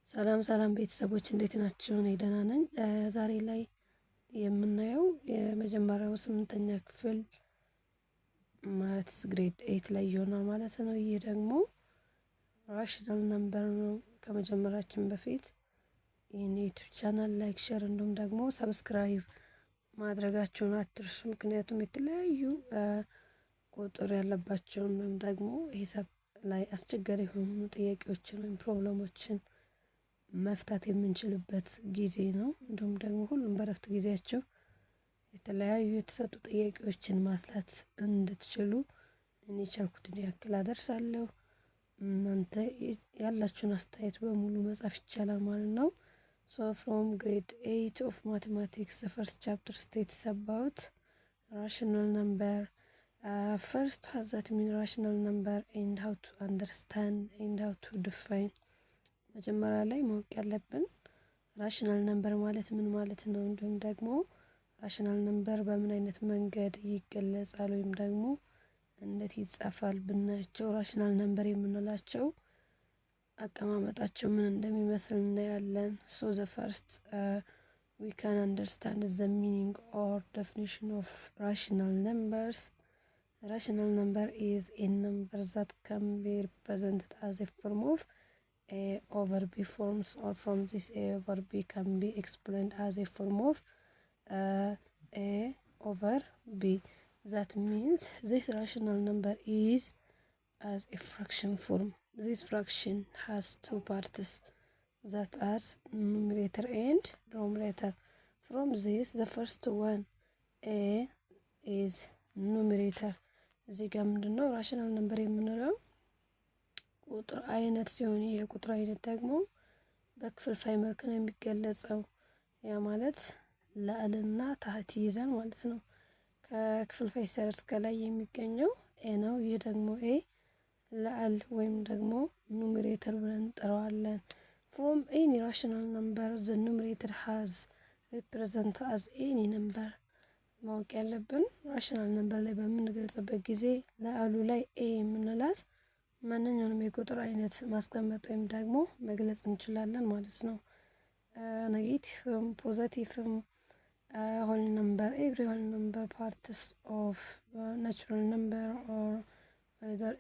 ሰላም ሰላም ቤተሰቦች እንዴት ናችሁ? እኔ ደህና ነኝ። ዛሬ ላይ የምናየው የመጀመሪያው 8ኛ ክፍል ማትስ ግሬድ 8 ላይ ይሆናል ማለት ነው። ይህ ደግሞ ራሽናል ነምበር ነው። ከመጀመራችን በፊት ይህን ዩቲዩብ ቻናል ላይክ፣ ሼር እንዲሁም ደግሞ ሰብስክራይብ ማድረጋችሁን አትርሱ። ምክንያቱም የተለያዩ ቁጥር ያለባቸውን ወይም ደግሞ ሂሳብ ላይ አስቸጋሪ የሆኑ ጥያቄዎችን ወይም ፕሮብለሞችን መፍታት የምንችልበት ጊዜ ነው። እንዲሁም ደግሞ ሁሉም በረፍት ጊዜያቸው የተለያዩ የተሰጡ ጥያቄዎችን ማስላት እንድትችሉ እኔ ቻልኩትን ያክል አደርሳለሁ። እናንተ ያላችሁን አስተያየት በሙሉ መጻፍ ይቻላል ማለት ነው። ሶ ፍሮም ግሬድ 8 ኦፍ ማቴማቲክስ the first chapter states about rational number. First, what does that mean rational number and how to understand and how to define. መጀመሪያ ላይ ማወቅ ያለብን ራሽናል ነምበር ማለት ምን ማለት ነው፣ እንዲሁም ደግሞ ራሽናል ነምበር በምን አይነት መንገድ ይገለጻል ወይም ደግሞ እንዴት ይጻፋል ብናያቸው ራሽናል ነምበር የምንላቸው አቀማመጣቸው ምን እንደሚመስል እናያለን። ሶ ዘ ፈርስት we can understand the meaning or definition of rational numbers. Rational number is a number that can be represented as a form of A over B forms, or from this A over B can be explained as a form of A over B. That means this rational number is as a fraction form. This fraction has two parts that are numerator and denominator. From this, the first one A is numerator. እዚህ ጋር ምንድነው ራሽናል ነምበር የምንለው ቁጥር አይነት ሲሆን የቁጥር አይነት ደግሞ በክፍልፋይ መልክ ነው የሚገለጸው። ያ ማለት ላዕልና ታህት ይይዛል ማለት ነው። ከክፍልፋይ ስር እስከ ላይ የሚገኘው ኤ ነው። ይህ ደግሞ ኤ ላዕል ወይም ደግሞ ኑሜሬተር ብለን እንጠራዋለን። ፍሮም ኤኒ ራሽናል ነምበር ዘ ኑሜሬተር ሃዝ ሪፕሬዘንት አዝ ኤኒ ነምበር። ማወቅ ያለብን ራሽናል ነምበር ላይ በምንገልጽበት ጊዜ ላዕሉ ላይ ኤ የምንላት ማንኛውንም የቁጥር አይነት ማስቀመጥ ወይም ደግሞ መግለጽ እንችላለን ማለት ነው። ኔጌቲቭም ፖዘቲቭም ሆል ነምበር ኤቭሪ ሆል ነምበር ፓርትስ ኦፍ ናቹራል ነምበር ኦር ወይዘር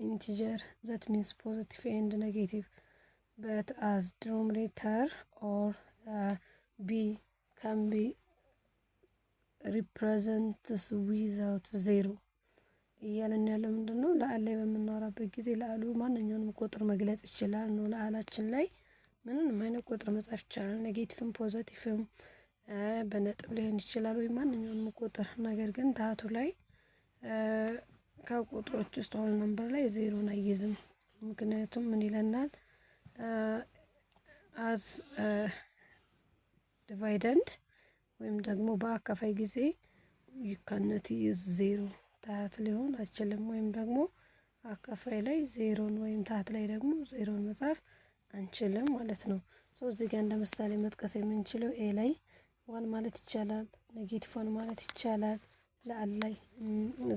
ኢንቲጀር ዛት ሚንስ ፖዘቲቭ ኤንድ ኔጌቲቭ በት አዝ ዲኖሚኔተር ኦር ቢ ካን ቢ ሪፕሬዘንትስ ዊዛውት ዜሮ እያለን ያለው ምንድን ነው? ለአል ላይ በምናወራበት ጊዜ ለአሉ ማንኛውንም ቁጥር መግለጽ ይችላል ነው። ለአላችን ላይ ምንም አይነት ቁጥር መጻፍ ይቻላል። ኔጌቲቭም ፖዘቲቭም በነጥብ ሊሆን ይችላል ወይም ማንኛውንም ቁጥር። ነገር ግን ታቱ ላይ ከቁጥሮች ውስጥ ሆል ነምበር ላይ ዜሮን አይይዝም። ምክንያቱም ምን ይለናል? አዝ ዲቫይደንድ ወይም ደግሞ በአካፋይ ጊዜ you cannot use ዜሮ ታህት ሊሆን አይችልም። ወይም ደግሞ አካፋይ ላይ ዜሮን ወይም ታህት ላይ ደግሞ ዜሮን መጻፍ አንችልም ማለት ነው። ሶ እዚህ ጋር እንደ ምሳሌ መጥቀስ የምንችለው ኤ ላይ ዋን ማለት ይቻላል፣ ኔጌቲቭ ዋን ማለት ይቻላል፣ ለአል ላይ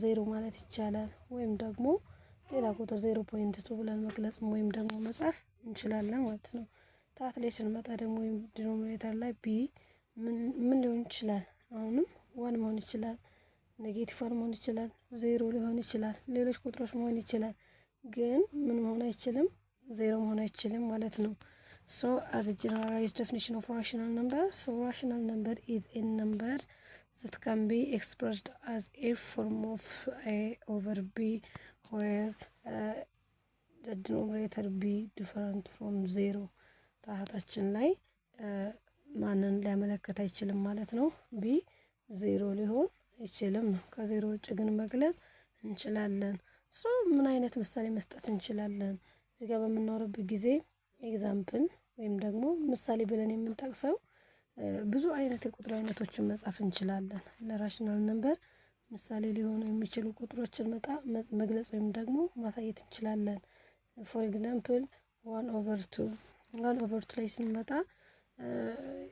ዜሮ ማለት ይቻላል። ወይም ደግሞ ሌላ ቁጥር 0.2 ብለን መግለጽ ወይም ደግሞ መጻፍ እንችላለን ማለት ነው። ታህት ላይ ስንመጣ ደግሞ ወይም ዲኖሚኔተር ላይ ቢ ምን ሊሆን ይችላል? አሁንም ዋን መሆን ይችላል፣ ኔጌቲቭ ዋን መሆን ይችላል፣ ዜሮ ሊሆን ይችላል፣ ሌሎች ቁጥሮች መሆን ይችላል። ግን ምን መሆን አይችልም? ዜሮ መሆን አይችልም ማለት ነው። ሶ as a generalized definition of rational number, so rational number is a number that can be expressed as a form of A over B where the denominator B different from zero. ታህታችን ላይ ማንን ሊያመለክት አይችልም ማለት ነው። ቢ ዜሮ ሊሆን አይችልም ነው። ከዜሮ ውጭ ግን መግለጽ እንችላለን። ሶ ምን አይነት ምሳሌ መስጠት እንችላለን? እዚህ ጋር በምናወራበት ጊዜ ኤግዛምፕል ወይም ደግሞ ምሳሌ ብለን የምንጠቅሰው ብዙ አይነት የቁጥር አይነቶችን መጻፍ እንችላለን። ለራሽናል ነምበር ምሳሌ ሊሆኑ የሚችሉ ቁጥሮችን መግለጽ ወይም ደግሞ ማሳየት እንችላለን። ፎር ኤግዛምፕል 1/2 1/2 ላይ ስንመጣ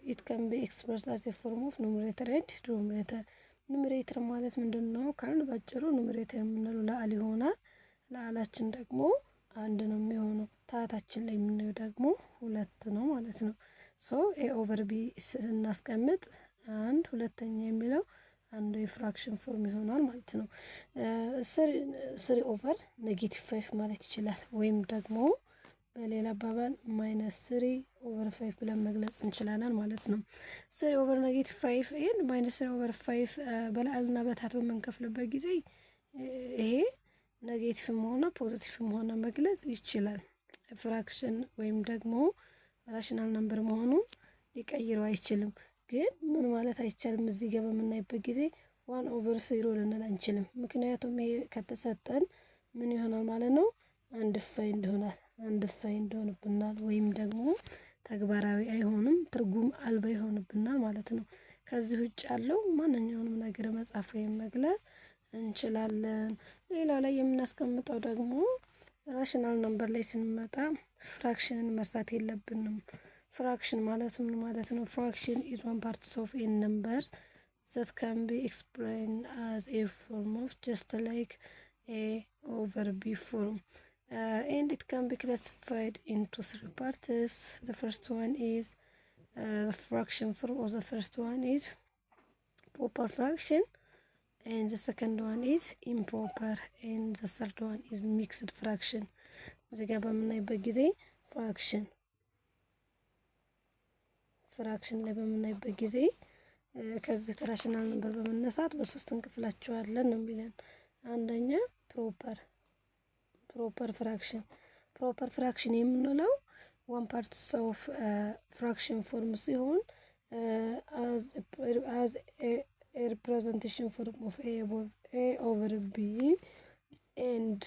it can be expressed as a form of numerator and denominator. ኑሜሬተር ማለት ምንድነው ካልን ባጭሩ ኑሜሬተር የምንለው ለአል ይሆናል። ለአላችን ደግሞ አንድ ነው የሚሆነው። ታታችን ላይ የምናየው ደግሞ 2 ነው ማለት ነው። ሶ ኤ ኦቨር ቢ ስናስቀምጥ አንድ ሁለተኛ የሚለው አንዱ የፍራክሽን ፎርም ይሆናል ማለት ነው። 3 ኦቨር -5 ማለት ይችላል። ወይም ደግሞ በሌላ አባባል -3 ኦቨር 5 ብለን መግለጽ እንችላለን ማለት ነው። 3 ኦቨር -5 ይሄን -3 ኦቨር 5 በላዕልና በታች በምንከፍልበት ጊዜ ይሄ ኔጌቲቭም ሆነ ፖዚቲቭም ሆነ መግለጽ ይችላል። ፍራክሽን ወይም ደግሞ ራሽናል ነምበር መሆኑን ሊቀይረው አይችልም። ግን ምን ማለት አይቻልም እዚህ ጋር በምናይበት ጊዜ 1 ኦቨር 0 ልንል አንችልም። ምክንያቱም ይሄ ከተሰጠን ምን ይሆናል ማለት ነው? አንዲፋይንድ ይሆናል። አንዲፋይንድ ይሆንብናል ወይም ደግሞ ተግባራዊ አይሆንም፣ ትርጉም አልባ ይሆንብናል ማለት ነው። ከዚህ ውጭ ያለው ማንኛውንም ነገር መጻፍ ወይም መግለጽ እንችላለን። ሌላው ላይ የምናስቀምጠው ደግሞ ራሽናል ነምበር ላይ ስንመጣ ፍራክሽንን መርሳት የለብንም። ፍራክሽን ማለት ምን ማለት ነው? ፍራክሽን ኢዝ ዋን ፓርትስ ኦፍ ኤ ነምበር that can be explained as a form of just like a over b form, and it can be classified into 3 parts. The first one is the fraction form, or the first one is proper fraction, and the second one is improper, and the third one is mixed fraction. እዚህ ጋር በምናይበት ጊዜ ፍራክሽን ላይ በምናይበት ጊዜ ከዚህ ከራሽናል ነምበር በመነሳት በ3 እንከፍላቸዋለን ነው የሚለን። አንደኛ ፕሮፐር ፍራክሽን የምንለው ዋን ፓርትስ ኦፍ ፍራክሽን ፎርም ሲሆን as a representation form of a over b and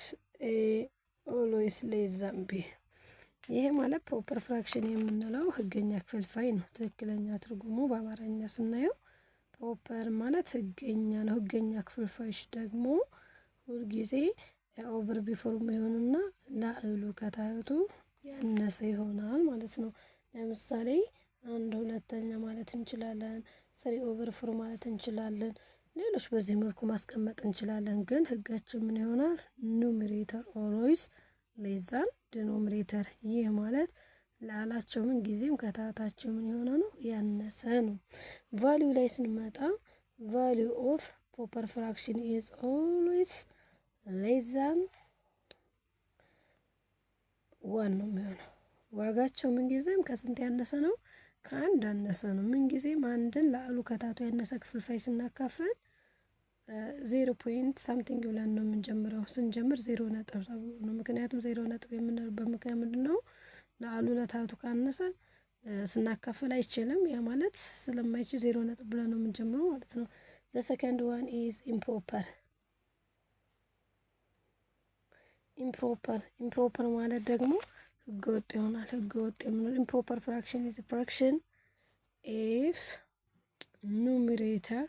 a always less than b። ይሄ ማለት ፕሮፐር ፍራክሽን የምንለው ህገኛ ክፍልፋይ ነው። ትክክለኛ ትርጉሙ በአማርኛ ስናየው ፕሮፐር ማለት ህገኛ ነው። ህገኛ ክፍልፋዮች ደግሞ ሁልጊዜ ኦቨር ቢ ፎርም ይሆንና ላዕሉ ከታህቱ ያነሰ ይሆናል ማለት ነው። ለምሳሌ 1/2 ማለት እንችላለን። 3 ኦቨር 4 ማለት እንችላለን። ሌሎች በዚህ መልኩ ማስቀመጥ እንችላለን። ግን ህጋችን ምን ይሆናል? ኑሜሬተር ኦልዌይስ ሌስ ዛን ዲኖሚኔተር። ይህ ማለት ላላቸው ምን ጊዜም ከታታቸው ምን የሆነ ነው? ያነሰ ነው። ቫልዩ ላይ ስንመጣ ቫልዩ ኦፍ ፕሮፐር ፍራክሽን ኢዝ ኦልዌይስ ሌስ ዛን 1 ነው የሚሆነው። ዋጋቸው ምን ጊዜም ከስንት ያነሰ ነው? ከአንድ ያነሰ ነው። ምን ጊዜም አንድን ላዕሉ ከታቱ ያነሰ ክፍልፋይ ስናካፍል 0 ፖይንት ሳምቲንግ ብለን ነው የምንጀምረው። ስንጀምር 0 ነጥብ ተብሎ ነው። ምክንያቱም 0 ነጥብ የምንልበት ምክንያት ምንድን ነው? ላዕሉ ለታቱ ካነሰ ስናካፍል አይችልም። ያ ማለት ስለማይችል 0 ነጥብ ብለን ነው የምንጀምረው ማለት ነው። ዘ ሰከንድ ዋን ኢዝ ኢምፕሮፐር ማለት ደግሞ ህገወጥ ይሆናል። ህገወጥ የምንለው ኢምፕሮፐር ፍራክሽን ኢዝ ፍራክሽን ኢፍ ኑሜሬተር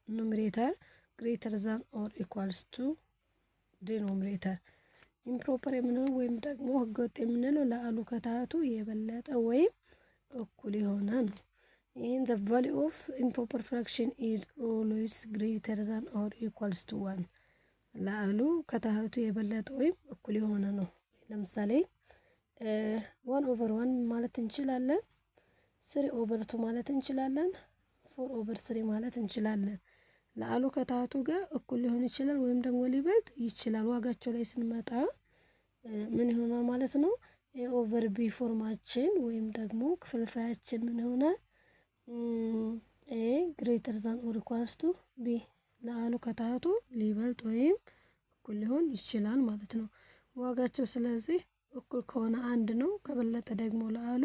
ኑሜሬተር ግሬተር ዛን ኦር ኢኳልስ ቱ ዲኖሚኔተር። ኢምፕሮፐር የምንለው ወይም ደግሞ ህገወጥ የምንለው ላዕሉ ከታህቱ የበለጠ ወይም እኩል የሆነ ነው። ይህን ዘ ቫልዩ ኦፍ ኢምፕሮፐር ፍራክሽን ኢዝ ኦልዌይስ ግሬተር ዛን ኦር ኢኳልስ ቱ 1። ላዕሉ ከታህቱ የበለጠ ወይም እኩል የሆነ ነው። ለምሳሌ 1 ኦቨር 1 ማለት እንችላለን። 3 ኦቨር 2 ማለት እንችላለን። 4 ኦቨር 3 ማለት እንችላለን። ላዕሉ ከታህቱ ጋር እኩል ሊሆን ይችላል ወይም ደግሞ ሊበልጥ ይችላል። ዋጋቸው ላይ ስንመጣ ምን ይሆናል ማለት ነው? ኦቨር ቢ ፎርማችን ወይም ደግሞ ክፍልፋያችን ምን ይሆናል? ኤ ግሬተር ዛን ኦር ኢኳልስ ቱ ቢ። ላዕሉ ከታህቱ ሊበልጥ ወይም እኩል ሊሆን ይችላል ማለት ነው። ዋጋቸው ስለዚህ እኩል ከሆነ 1 ነው። ከበለጠ ደግሞ ላዕሉ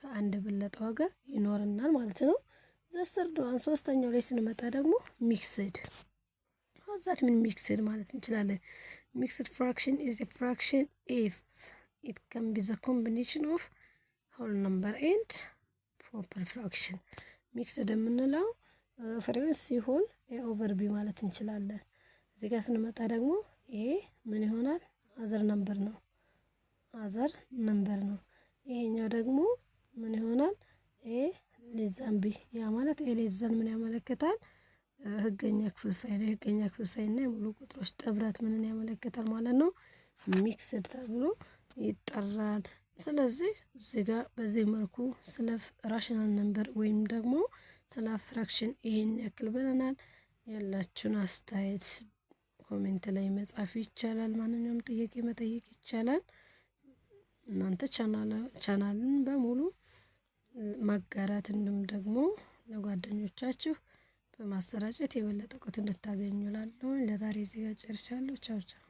ከአንድ በለጠ ዋጋ ይኖርናል ማለት ነው። ዘሰርድ ዋን ሶስተኛው ላይ ስንመጣ ደግሞ ሚክስድ ዛት ምን ሚክስድ ማለት እንችላለን። ሚክስድ ፍራክሽን ኢዝ ኤ ፍራክሽን ኢፍ ኢት ካን ቢ ዘ ኮምቢኔሽን ኦፍ ሆል ነምበር ኤንድ ፕሮፐር ፍራክሽን። ሚክስድ የምንለው ፍሬውን ሲሆን ኤ ኦቨር ቢ ማለት እንችላለን። እዚህ ጋር ስንመጣ ደግሞ ኤ ምን ይሆናል? አዘር ነምበር ነው። ይሄኛው ደግሞ ምን ይሆናል? ኤ ሌስ ዛን ቢ። ያ ማለት ኤ ሌስ ዛን ምን ያመለክታል? ህገኛ ክፍልፋይ ነው። የህገኛ ክፍልፋይና የሙሉ ቁጥሮች ጥምረት ምንን ያመለክታል ማለት ነው? ሚክስድ ተብሎ ይጠራል። ስለዚህ እዚህ ጋር በዚህ መልኩ ስለ ራሽናል ነምበር ወይም ደግሞ ስለ ፍራክሽን ይሄን ያክል ብለናል። ያላችሁን አስተያየት ኮሜንት ላይ መጻፍ ይቻላል። ማንኛውም ጥያቄ መጠየቅ ይቻላል። እናንተ ቻናልን በሙሉ ማጋራት እንዲሁም ደግሞ ለጓደኞቻችሁ በማሰራጨት የበለጠ እውቀት እንድታገኙ እላለሁ። ለዛሬ እዚህ ጋር ጨርሻለሁ። ቻው ቻው።